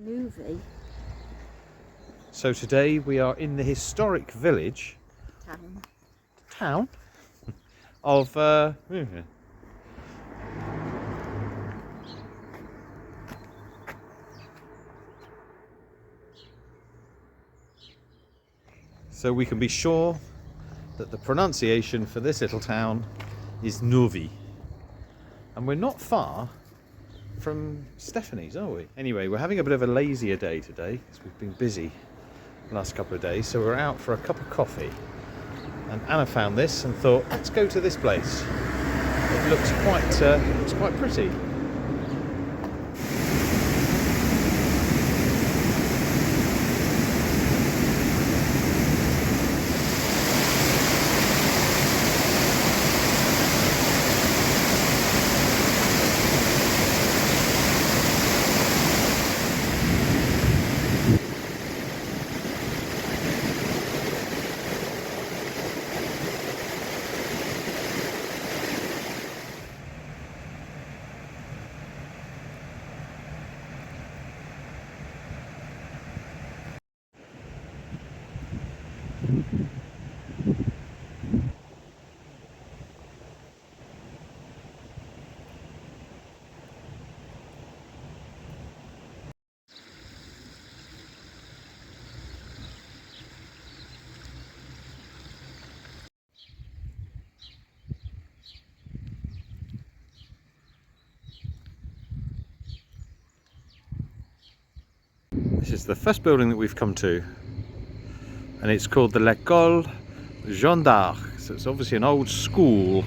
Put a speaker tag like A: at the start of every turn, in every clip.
A: Neuvy
B: So today we are in the historic village
A: town.
B: of so we can be sure that the pronunciation for this little town is Neuvy, and we're not far from Stephanie's, are we? Anyway, we're having a bit of a lazier day today because we've been busy the last couple of days, so we're out for a cup of coffee, and Anna found this and thought, let's go to this place. It looks quite pretty. This is the first building that we've come to, and it's called the L'École Jeanne d'Arc, so it's obviously an old school.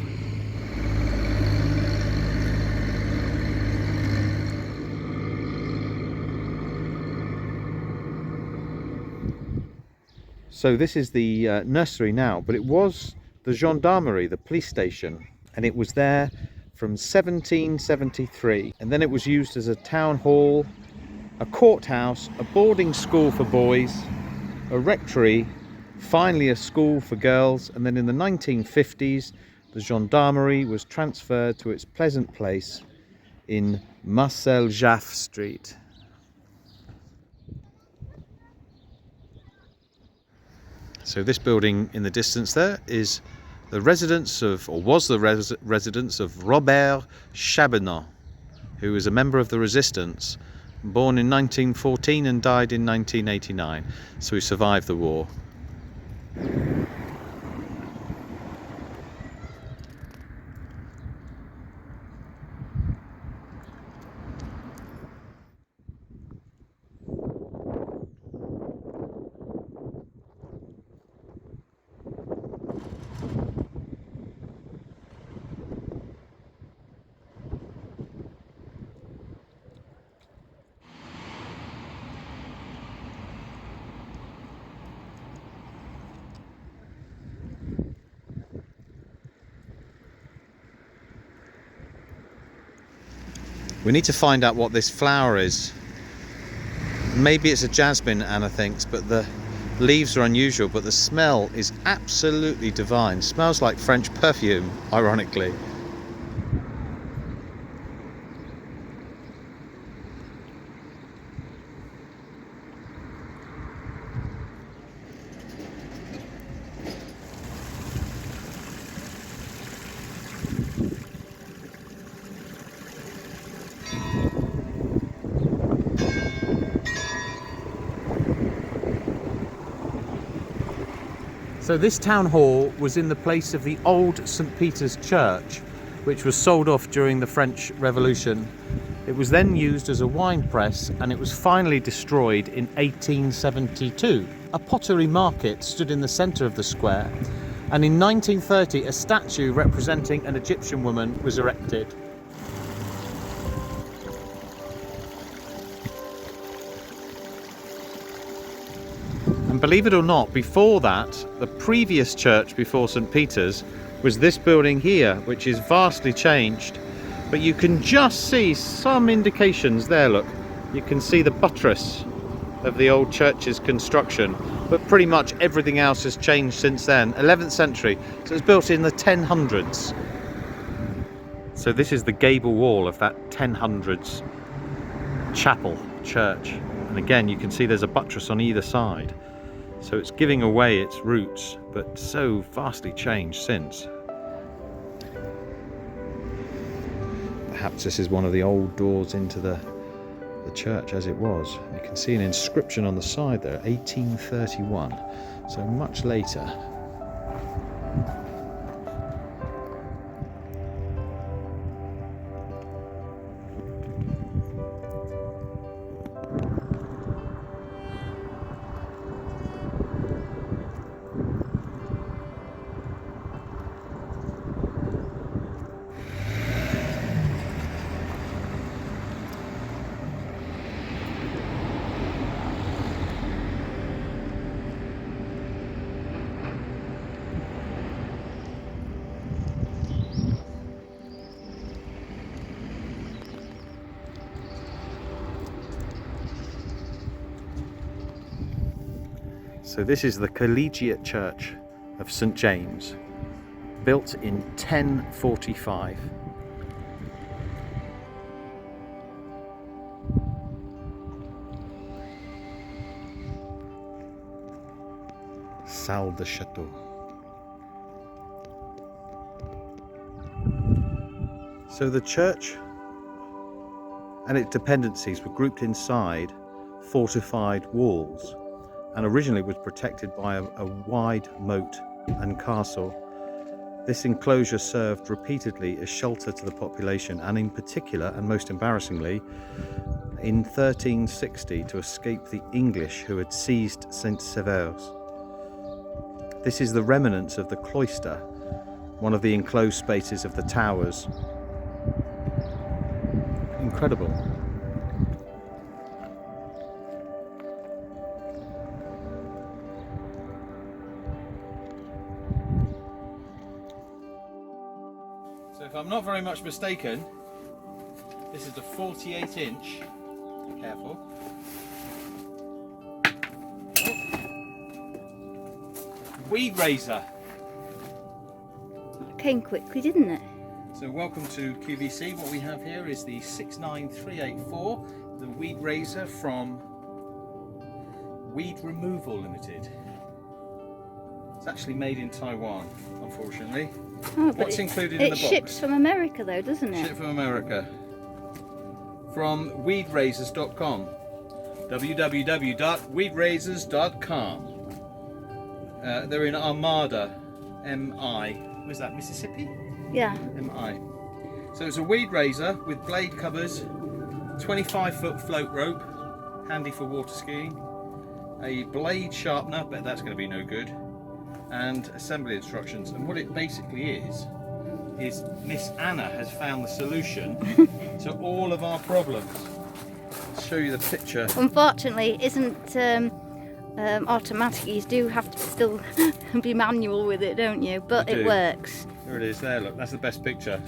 B: So this is the nursery now, but it was the gendarmerie, the police station, and it was there from 1773, and then it was used as a town hall, a courthouse, a boarding school for boys, a rectory, finally a school for girls, and then in the 1950s the gendarmerie was transferred to its pleasant place in Marcel Jaffe Street. So this building in the distance there is the residence of, or was the residence of Robert Chabanel, who was a member of the resistance, born in 1914 and died in 1989, so he survived the war. We need to find out what this flower is. Maybe it's a jasmine, Anna thinks, but the leaves are unusual, but the smell is absolutely divine. Smells like French perfume, ironically. So this town hall was in the place of the old St. Peter's Church, which was sold off during the French Revolution. It was then used as a wine press, and it was finally destroyed in 1872. A pottery market stood in the centre of the square, and in 1930 a statue representing an Egyptian woman was erected. And believe it or not, before that, the previous church before St. Peter's was this building here, which is vastly changed. But you can just see some indications there, look. You can see the buttress of the old church's construction, but pretty much everything else has changed since then. 11th century, so it was built in the 1000s. So this is the gable wall of that 1000s chapel, church. And again, you can see there's a buttress on either side. So it's giving away its roots, but so vastly changed since. Perhaps this is one of the old doors into the church as it was. You can see an inscription on the side there, 1831, so much later. So this is the Collegiate Church of St. James, built in 1045. Salle de Chateau. So the church and its dependencies were grouped inside fortified walls, and originally was protected by a wide moat and castle. This enclosure served repeatedly as shelter to the population, and in particular, and most embarrassingly, in 1360 to escape the English who had seized St. Sever's. This is the remnants of the cloister, one of the enclosed spaces of the towers. Incredible. So if I'm not very much mistaken, this is a 48-inch, careful, weed razor.
A: Came quickly, didn't it?
B: So welcome to QVC. What we have here is the 69384, the weed razor from Weed Removal Limited. It's actually made in Taiwan, unfortunately.
A: Oh, but
B: What's included in the box?
A: It ships from America though, doesn't it?
B: Shipped from America. From weedrazors.com. www.weedrazors.com. They're in Armada, MI. Was that Mississippi?
A: Yeah.
B: MI. So it's a weed razor with blade covers, 25-foot float rope, handy for water skiing, a blade sharpener, bet that's going to be no good, and assembly instructions. And what it basically is Miss Anna has found the solution to all of our problems. I'll show you the picture.
A: Unfortunately, it isn't automatic. You do have to still be manual with it, don't you? But it works.
B: There it is there, look, that's the best picture.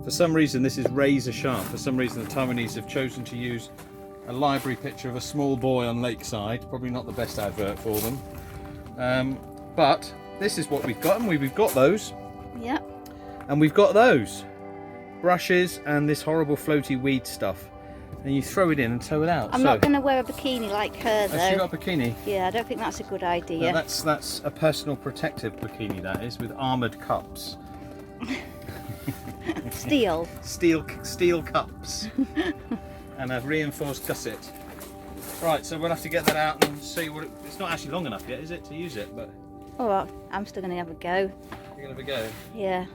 B: For some reason this is razor sharp. For some reason the Taiwanese have chosen to use a library picture of a small boy on Lakeside. Probably not the best advert for them. But this is what we've got, and we've got those.
A: Yep.
B: And we've got those. Brushes and this horrible floaty weed stuff. And you throw it in and tow it out.
A: I'm not going to wear a bikini like her though.
B: Oh, she got a bikini?
A: Yeah, I don't think that's a good idea.
B: No, that's a personal protective bikini, that is, with armoured cups.
A: Steel
B: cups. And a reinforced gusset. Right, so we'll have to get that out and see what it's not actually long enough yet, is it, to use it? But
A: oh, well, I'm still going to have a go.
B: You're going to have a go?
A: Yeah.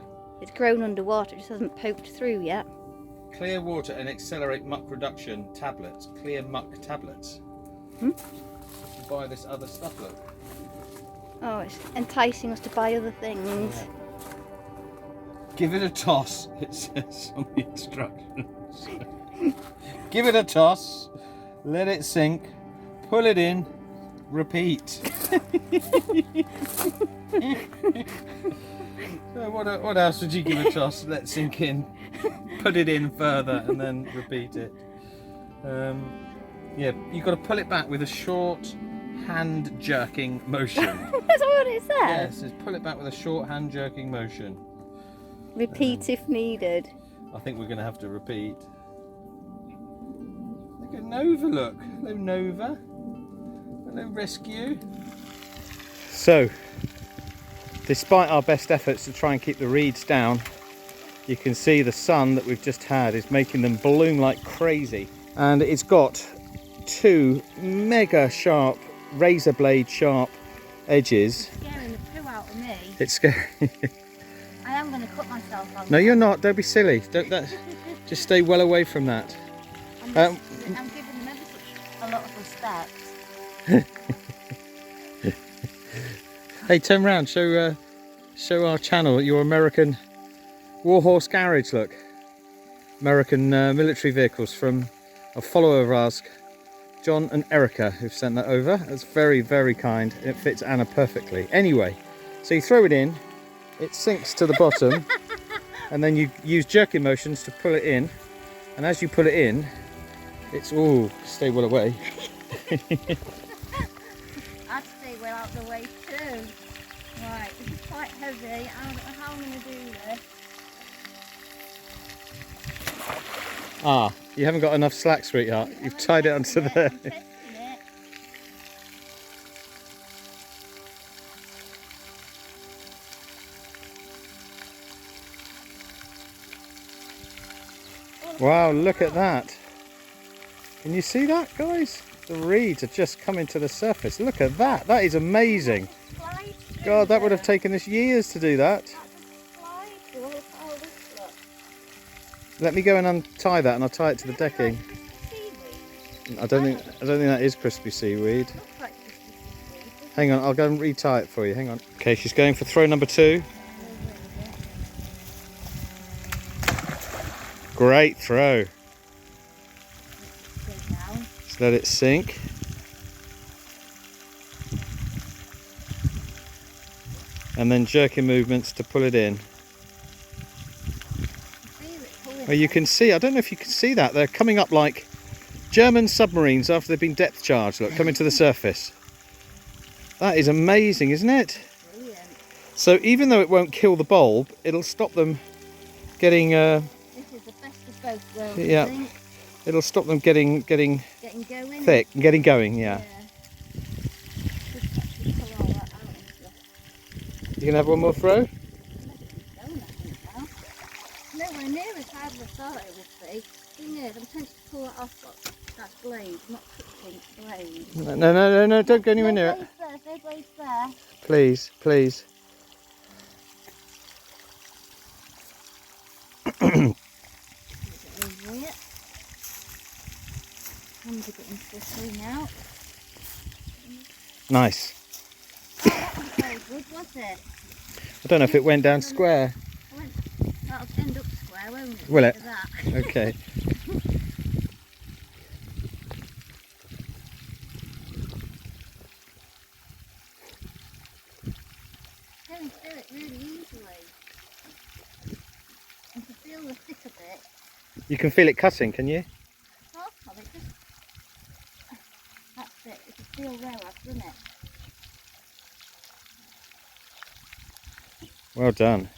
A: It's grown underwater, it just hasn't poked through yet.
B: Clear water and accelerate muck reduction tablets. Clear muck tablets. Buy this other stuff, look.
A: Oh, it's enticing us to buy other things.
B: Yeah. Give it a toss, it says on the instructions. Give it a toss, let it sink, pull it in, repeat. So what else would you give a toss? Let it sink in, put it in further, and then repeat it. Yeah, you've got to pull it back with a short hand jerking motion.
A: That's what it says.
B: Yeah, it says pull it back with a short hand jerking motion.
A: Repeat if needed.
B: I think we're going to have to repeat. Nova, look. Hello, Nova. Hello, rescue. So, despite our best efforts to try and keep the reeds down, you can see the sun that we've just had is making them bloom like crazy. And it's got two mega sharp, razor blade sharp edges.
A: It's scaring the poo out of me.
B: It's scary.
A: I am going to cut myself on
B: No, you're not. Don't be silly. Just stay well away from that.
A: I'm giving them ever such a lot of respect.
B: Hey, turn round. Show our channel your American Warhorse Garage. Look, American military vehicles from a follower of ours, John and Erica, who've sent that over. That's very, very kind. It fits Anna perfectly. Anyway, so you throw it in, it sinks to the bottom, and then you use jerking motions to pull it in. And as you pull it in, it's stay well away.
A: I'd stay well out the way too. Right, this is quite heavy. I don't know how I'm going to do this.
B: Ah, you haven't got enough slack, sweetheart. You've tied it onto there.
A: I'm testing it.
B: Wow, look at that. Can you see that, guys? The reeds are just coming to the surface. Look at that. That is amazing. God, that would have taken us years to do that. Let me go and untie that, and I'll tie it to the decking. I don't think that is crispy seaweed. Hang on, I'll go and retie it for you. Hang on. Okay, she's going for throw number 2. Great throw. Just let it sink. And then jerking movements to pull it in. Well, you can see, I don't know if you can see that, they're coming up like German submarines after they've been depth charged, look, coming to the surface. That is amazing, isn't it?
A: Brilliant.
B: So even though it won't kill the bulb, it'll stop them getting...
A: This is the best of both worlds,
B: yeah,
A: I think.
B: It'll stop them getting
A: Going.
B: thick and getting going, yeah.
A: Just actually pull all that out and stuff.
B: You can have one more throw?
A: Nowhere near as hard as I thought it would be. Thing is, I'm tempted to pull it off, but that's blade, not cooking blade.
B: No, don't go anywhere near it.
A: No blades there.
B: Please, please.
A: Over it. Hands are getting slippery now.
B: Nice.
A: Oh, that wasn't very good, was it?
B: I don't know if it went down square.
A: That'll end up square, won't it?
B: Will it?
A: Look at that.
B: Okay.
A: You can feel it really easily. And to feel the thick of it,
B: You can feel it cutting, can you?
A: half of it, just... That's it, you can feel there I've done it.
B: Well done.